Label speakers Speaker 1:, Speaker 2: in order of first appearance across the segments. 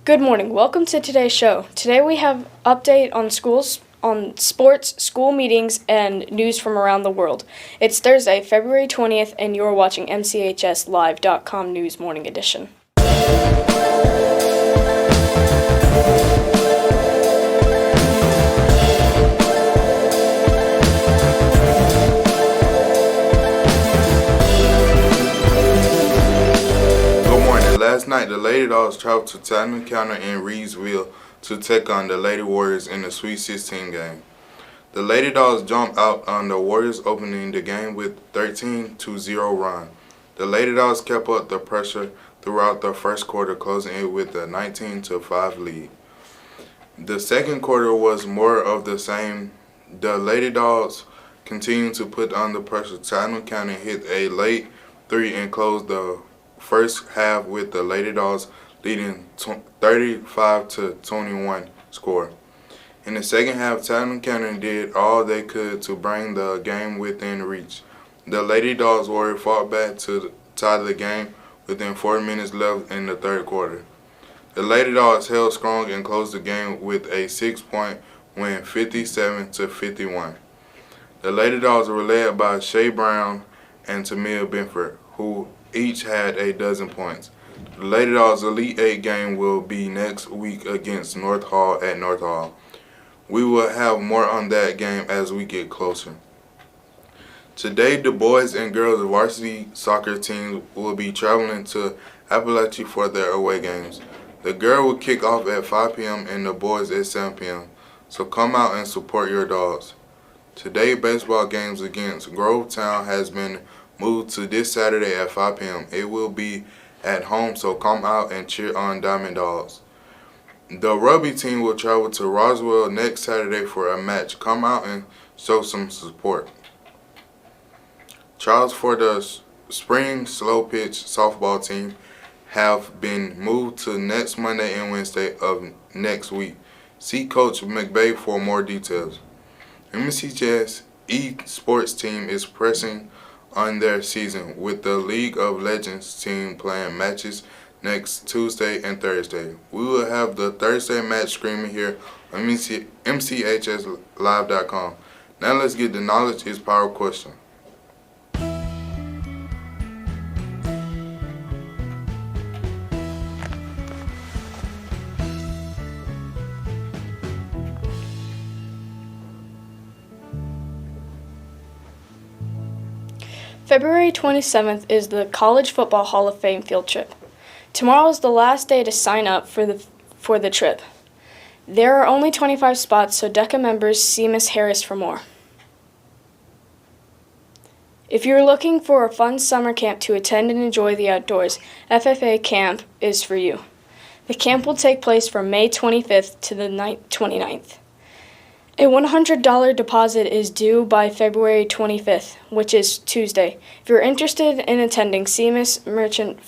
Speaker 1: Good morning. Welcome to today's show. Today we have update on sports, school meetings, and news from around the world. It's Thursday, February 20th, and you're watching MCHSLive.com News Morning Edition.
Speaker 2: Last night, the Lady Dogs traveled to Tottenham County in Reedsville to take on the Lady Warriors in the Sweet 16 game. The Lady Dogs jumped out on the Warriors, opening the game with 13-0 run. The Lady Dogs kept up the pressure throughout the first quarter, closing it with a 19-5 lead. The second quarter was more of the same. The Lady Dogs continued to put on the pressure. Tottenham County hit a late three and closed the first half with the Lady Dogs leading 35-21 score. In the second half, Madison Georgia did all they could to bring the game within reach. The Lady Dogs Warriors fought back to tie the game within 4 minutes left in the third quarter. The Lady Dogs held strong and closed the game with a 6-point win, 57-51. The Lady Dogs were led by Shay Brown and Tamia Benford, who each had a dozen points. The Lady Dogs Elite 8 game will be next week against North Hall at North Hall. We will have more on that game as we get closer. Today, the boys and girls varsity soccer teams will be traveling to Appalachia for their away games. The girls will kick off at 5 p.m. and the boys at 7 p.m. So come out and support your dogs. Today, baseball games against Grovetown has been moved to this Saturday at 5 p.m. It will be at home, so come out and cheer on Diamond Dogs. The rugby team will travel to Roswell next Saturday for a match. Come out and show some support. Trials for the spring slow pitch softball team have been moved to next Monday and Wednesday of next week. See Coach McVay for more details. MCHS eSports team is pressing on their season, with the League of Legends team playing matches next Tuesday and Thursday. We will have the Thursday match screaming here on MCHSLive.com. Now let's get the knowledge is power question.
Speaker 1: February 27th is the College Football Hall of Fame field trip. Tomorrow is the last day to sign up for the trip. There are only 25 spots, so DECA members see Miss Harris for more. If you're looking for a fun summer camp to attend and enjoy the outdoors, FFA Camp is for you. The camp will take place from May 25th to the 29th. A $100 deposit is due by February 25th, which is Tuesday. If you're interested in attending, see Miss Merchant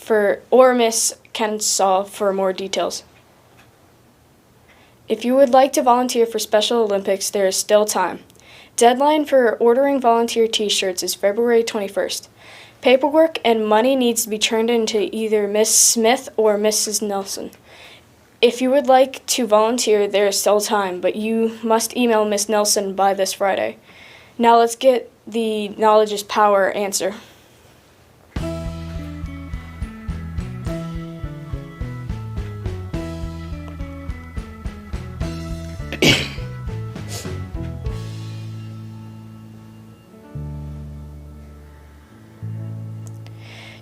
Speaker 1: or Miss Kensaw for more details. If you would like to volunteer for Special Olympics, there is still time. Deadline for ordering volunteer t-shirts is February 21st. Paperwork and money needs to be turned into either Miss Smith or Mrs. Nelson. If you would like to volunteer, there is still time, but you must email Miss Nelson by this Friday. Now let's get the knowledge is power answer.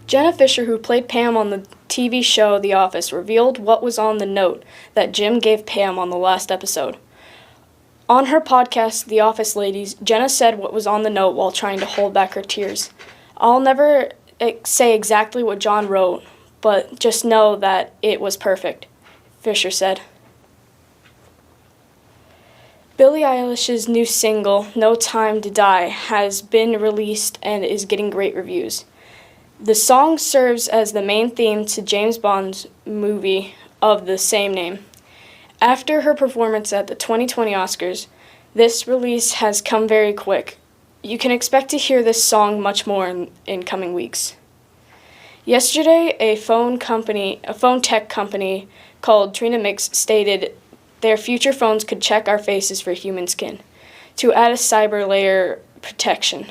Speaker 1: Jenna Fisher, who played Pam on the TV show The Office, revealed what was on the note that Jim gave Pam on the last episode. On her podcast, The Office Ladies, Jenna said what was on the note while trying to hold back her tears. I'll never say exactly what John wrote, but just know that it was perfect, Fisher said. Billie Eilish's new single, No Time to Die, has been released and is getting great reviews. The song serves as the main theme to James Bond's movie of the same name. After her performance at the 2020 Oscars, this release has come very quick. You can expect to hear this song much more in coming weeks. Yesterday, a phone tech company called Trina Mix stated their future phones could check our faces for human skin to add a cyber layer protection.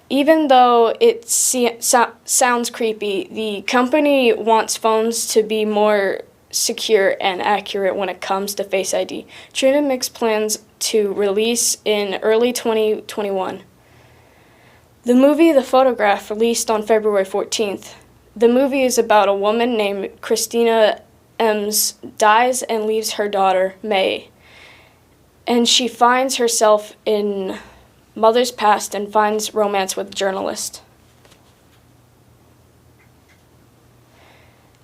Speaker 1: Even though it sounds creepy, the company wants phones to be more secure and accurate when it comes to Face ID. Trina Mix plans to release in early 2021. The movie The Photograph released on February 14th. The movie is about a woman named Christina Ems dies and leaves her daughter, May. And she finds herself in mother's past and finds romance with a journalist.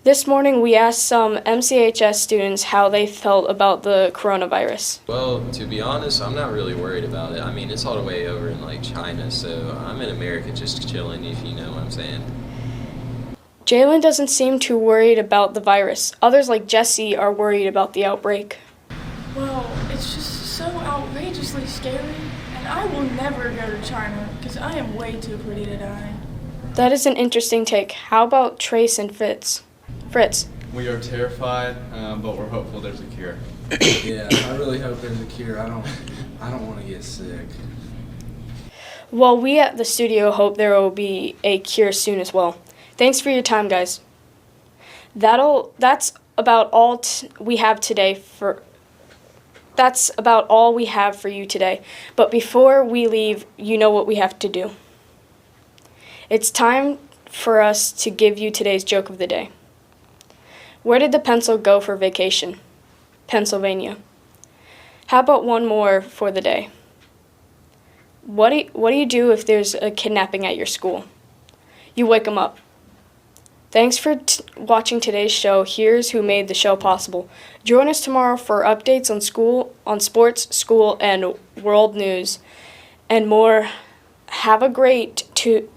Speaker 1: This morning we asked some MCHS students how they felt about the coronavirus.
Speaker 3: Well, to be honest, I'm not really worried about it. I mean, it's all the way over in China, so I'm in America just chilling, if you know what I'm saying.
Speaker 1: Jalen doesn't seem too worried about the virus. Others like Jesse are worried about the outbreak.
Speaker 4: Well, it's just so outrageously scary, and I will never go to China because I am way too pretty to die.
Speaker 1: That is an interesting take. How about Trace and Fritz?
Speaker 5: We are terrified, but we're hopeful there's a cure.
Speaker 6: Yeah, I really hope there's a cure. I don't want to get sick.
Speaker 1: Well, we at the studio hope there will be a cure soon as well. Thanks for your time, guys. That's about all we have today That's about all we have for you today. But before we leave, you know what we have to do. It's time for us to give you today's joke of the day. Where did the pencil go for vacation? Pennsylvania. How about one more for the day? What do you do if there's a kidnapping at your school? You wake them up. Thanks for watching today's show. Here's who made the show possible. Join us tomorrow for updates on sports, school, and world news, and more. Have a great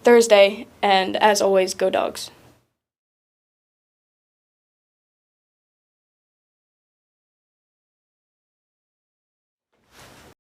Speaker 1: Thursday, and as always, go Dogs.